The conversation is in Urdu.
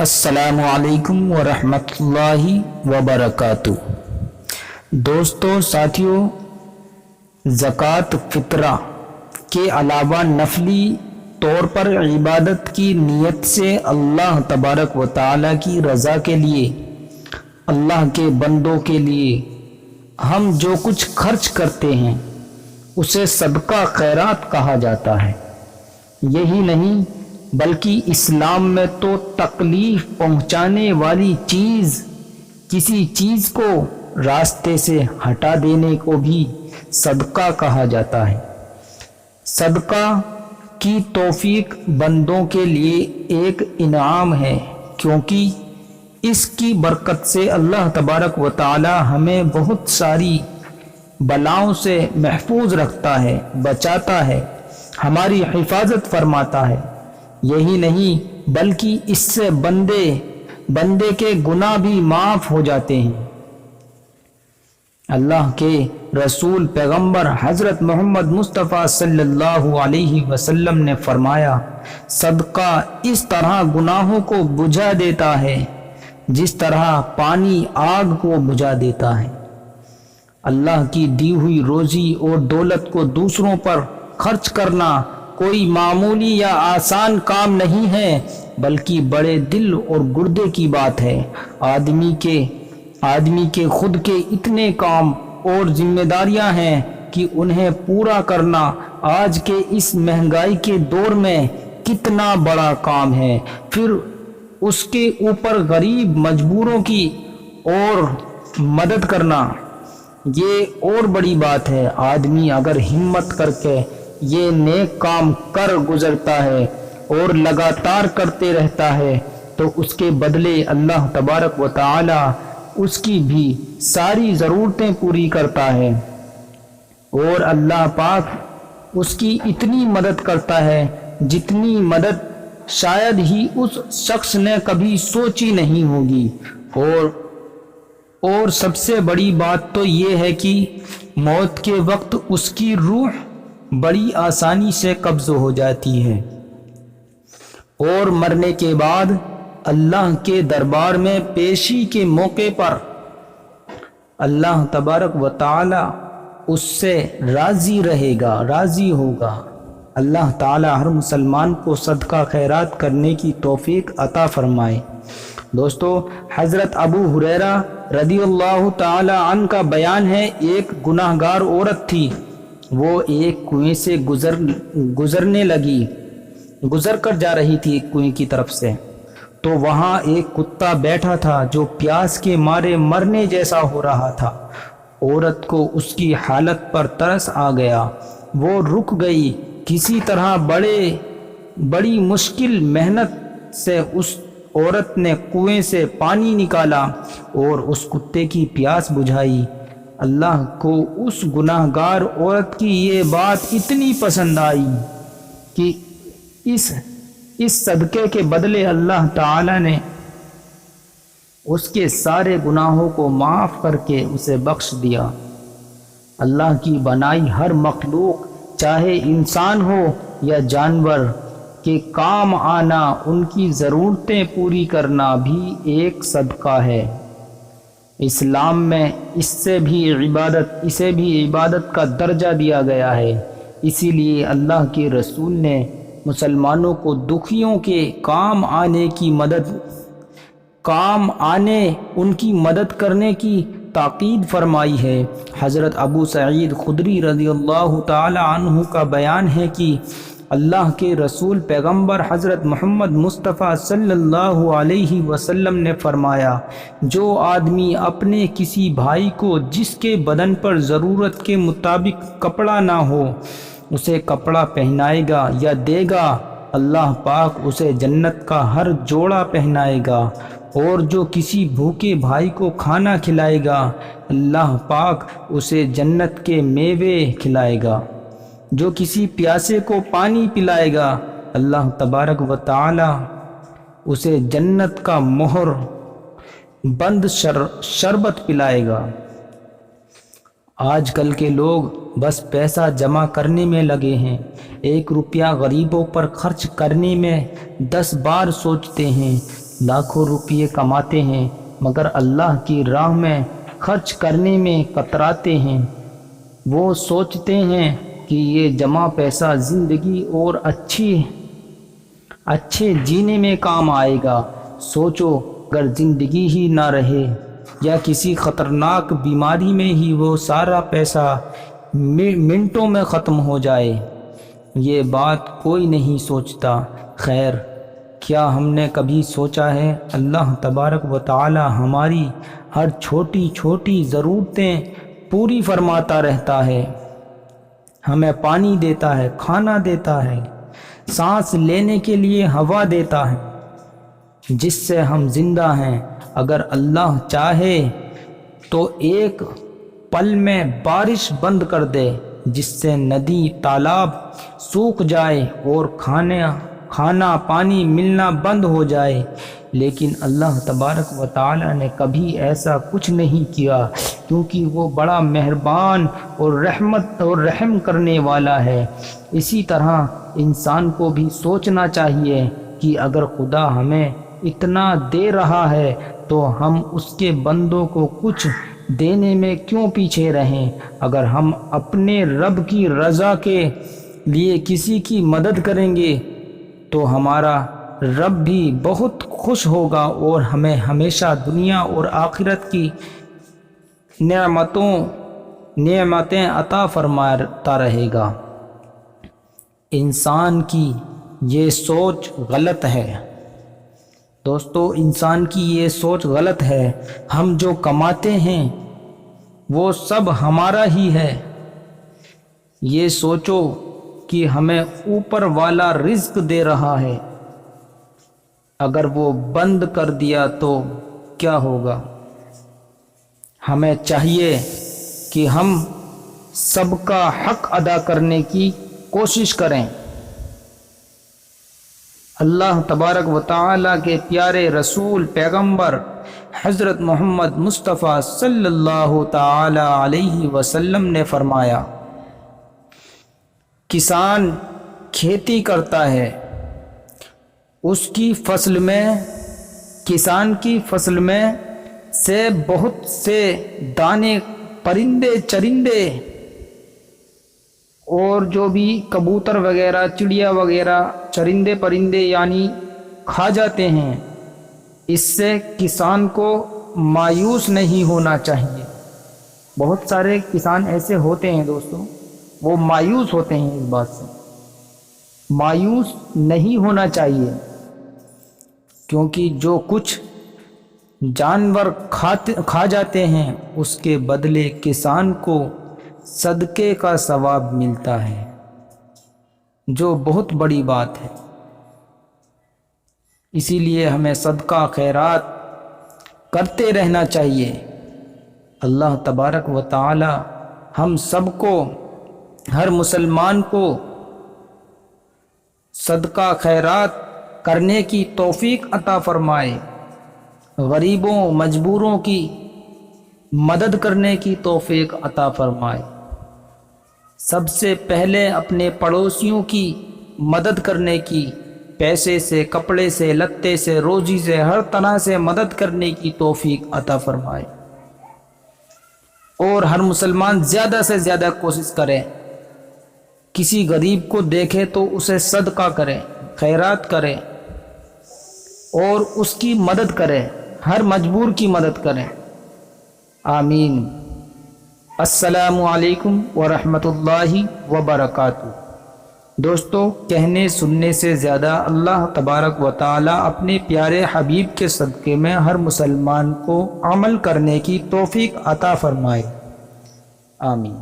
السلام علیکم ورحمۃ اللہ وبرکاتہ۔ دوستو، ساتھیو، زکوٰۃ فطرہ کے علاوہ نفلی طور پر عبادت کی نیت سے اللہ تبارک و تعالیٰ کی رضا کے لیے، اللہ کے بندوں کے لیے ہم جو کچھ خرچ کرتے ہیں اسے صدقہ خیرات کہا جاتا ہے۔ یہی نہیں بلکہ اسلام میں تو تکلیف پہنچانے والی چیز، کسی چیز کو راستے سے ہٹا دینے کو بھی صدقہ کہا جاتا ہے۔ صدقہ کی توفیق بندوں کے لیے ایک انعام ہے، کیونکہ اس کی برکت سے اللہ تبارک و تعالی ہمیں بہت ساری بلاؤں سے محفوظ رکھتا ہے، بچاتا ہے، ہماری حفاظت فرماتا ہے۔ یہی نہیں بلکہ اس سے بندے کے گناہ بھی معاف ہو جاتے ہیں۔ اللہ کے رسول پیغمبر حضرت محمد مصطفیٰ صلی اللہ علیہ وسلم نے فرمایا، صدقہ اس طرح گناہوں کو بجھا دیتا ہے جس طرح پانی آگ کو بجھا دیتا ہے۔ اللہ کی دی ہوئی روزی اور دولت کو دوسروں پر خرچ کرنا کوئی معمولی یا آسان کام نہیں ہے، بلکہ بڑے دل اور گردے کی بات ہے۔ آدمی کے خود کے اتنے کام اور ذمہ داریاں ہیں کہ انہیں پورا کرنا آج کے اس مہنگائی کے دور میں کتنا بڑا کام ہے، پھر اس کے اوپر غریب مجبوروں کی اور مدد کرنا یہ اور بڑی بات ہے۔ آدمی اگر ہمت کر کے یہ نیک کام کر گزرتا ہے اور لگاتار کرتے رہتا ہے تو اس کے بدلے اللہ تبارک و تعالی اس کی بھی ساری ضرورتیں پوری کرتا ہے، اور اللہ پاک اس کی اتنی مدد کرتا ہے جتنی مدد شاید ہی اس شخص نے کبھی سوچی نہیں ہوگی۔ اور سب سے بڑی بات تو یہ ہے کہ موت کے وقت اس کی روح بڑی آسانی سے قبض ہو جاتی ہے، اور مرنے کے بعد اللہ کے دربار میں پیشی کے موقع پر اللہ تبارک و تعالی اس سے راضی ہوگا۔ اللہ تعالی ہر مسلمان کو صدقہ خیرات کرنے کی توفیق عطا فرمائے۔ دوستو، حضرت ابو ہریرہ رضی اللہ تعالی عنہ کا بیان ہے، ایک گناہ گار عورت تھی، وہ ایک کنویں سے گزر کر جا رہی تھی کنویں کی طرف سے، تو وہاں ایک کتا بیٹھا تھا جو پیاس کے مارے مرنے جیسا ہو رہا تھا۔ عورت کو اس کی حالت پر ترس آ گیا، وہ رک گئی، کسی طرح بڑی مشکل محنت سے اس عورت نے کنویں سے پانی نکالا اور اس کتے کی پیاس بجھائی۔ اللہ کو اس گناہ گار عورت کی یہ بات اتنی پسند آئی کہ اس صدقے کے بدلے اللہ تعالی نے اس کے سارے گناہوں کو معاف کر کے اسے بخش دیا۔ اللہ کی بنائی ہر مخلوق، چاہے انسان ہو یا جانور، کے کام آنا، ان کی ضرورتیں پوری کرنا بھی ایک صدقہ ہے۔ اسلام میں اسے بھی عبادت کا درجہ دیا گیا ہے۔ اسی لیے اللہ کے رسول نے مسلمانوں کو دکھیوں کے کام آنے ان کی مدد کرنے کی تاکید فرمائی ہے۔ حضرت ابو سعید خدری رضی اللہ تعالی عنہ کا بیان ہے کہ اللہ کے رسول پیغمبر حضرت محمد مصطفیٰ صلی اللہ علیہ وسلم نے فرمایا، جو آدمی اپنے کسی بھائی کو جس کے بدن پر ضرورت کے مطابق کپڑا نہ ہو اسے کپڑا پہنائے گا یا دے گا، اللہ پاک اسے جنت کا ہر جوڑا پہنائے گا، اور جو کسی بھوکے بھائی کو کھانا کھلائے گا اللہ پاک اسے جنت کے میوے کھلائے گا، جو کسی پیاسے کو پانی پلائے گا اللہ تبارک و تعالی اسے جنت کا مہر بند شربت پلائے گا۔ آج کل کے لوگ بس پیسہ جمع کرنے میں لگے ہیں، 1 روپیہ غریبوں پر خرچ کرنے میں 10 بار سوچتے ہیں، لاکھوں روپے کماتے ہیں مگر اللہ کی راہ میں خرچ کرنے میں کتراتے ہیں۔ وہ سوچتے ہیں کہ یہ جمع پیسہ زندگی اور اچھے جینے میں کام آئے گا۔ سوچو اگر زندگی ہی نہ رہے یا کسی خطرناک بیماری میں ہی وہ سارا پیسہ منٹوں میں ختم ہو جائے۔ یہ بات کوئی نہیں سوچتا۔ خیر، کیا ہم نے کبھی سوچا ہے اللہ تبارک و تعالی ہماری ہر چھوٹی چھوٹی ضرورتیں پوری فرماتا رہتا ہے۔ ہمیں پانی دیتا ہے، کھانا دیتا ہے، سانس لینے کے لیے ہوا دیتا ہے جس سے ہم زندہ ہیں۔ اگر اللہ چاہے تو ایک پل میں بارش بند کر دے جس سے ندی تالاب سوکھ جائے اور کھانا پانی ملنا بند ہو جائے، لیکن اللہ تبارک و تعالی نے کبھی ایسا کچھ نہیں کیا، کیونکہ وہ بڑا مہربان اور رحمت اور رحم کرنے والا ہے۔ اسی طرح انسان کو بھی سوچنا چاہیے کہ اگر خدا ہمیں اتنا دے رہا ہے تو ہم اس کے بندوں کو کچھ دینے میں کیوں پیچھے رہیں۔ اگر ہم اپنے رب کی رضا کے لیے کسی کی مدد کریں گے تو ہمارا رب بھی بہت خوش ہوگا اور ہمیں ہمیشہ دنیا اور آخرت کی نعمتیں عطا فرماتا رہے گا۔ انسان کی یہ سوچ غلط ہے دوستو، انسان کی یہ سوچ غلط ہے۔ ہم جو کماتے ہیں وہ سب ہمارا ہی ہے۔ یہ سوچو کہ ہمیں اوپر والا رزق دے رہا ہے، اگر وہ بند کر دیا تو کیا ہوگا؟ ہمیں چاہیے کہ ہم سب کا حق ادا کرنے کی کوشش کریں۔ اللہ تبارک و تعالی کے پیارے رسول پیغمبر حضرت محمد مصطفیٰ صلی اللہ تعالی علیہ وسلم نے فرمایا، کسان کھیتی کرتا ہے، کسان کی فصل میں سے بہت سے دانے پرندے چرندے اور جو بھی کبوتر وغیرہ چڑیا وغیرہ چرندے پرندے یعنی کھا جاتے ہیں۔ اس سے کسان کو مایوس نہیں ہونا چاہیے۔ بہت سارے کسان ایسے ہوتے ہیں دوستو، وہ مایوس ہوتے ہیں۔ اس بات سے مایوس نہیں ہونا چاہیے، کیونکہ جو کچھ جانور کھا جاتے ہیں اس کے بدلے کسان کو صدقے کا ثواب ملتا ہے، جو بہت بڑی بات ہے۔ اسی لیے ہمیں صدقہ خیرات کرتے رہنا چاہیے۔ اللہ تبارک و تعالی ہم سب کو، ہر مسلمان کو صدقہ خیرات کرنے کی توفیق عطا فرمائے، غریبوں مجبوروں کی مدد کرنے کی توفیق عطا فرمائے۔ سب سے پہلے اپنے پڑوسیوں کی مدد کرنے کی، پیسے سے، کپڑے سے، لتے سے، روزی سے، ہر طرح سے مدد کرنے کی توفیق عطا فرمائے۔ اور ہر مسلمان زیادہ سے زیادہ کوشش کرے، کسی غریب کو دیکھے تو اسے صدقہ کرے، خیرات کرے اور اس کی مدد کرے، ہر مجبور کی مدد کرے۔ آمین۔ السلام علیکم ورحمۃ اللہ وبرکاتہ۔ دوستو، کہنے سننے سے زیادہ اللہ تبارک و تعالی اپنے پیارے حبیب کے صدقے میں ہر مسلمان کو عمل کرنے کی توفیق عطا فرمائے۔ آمین۔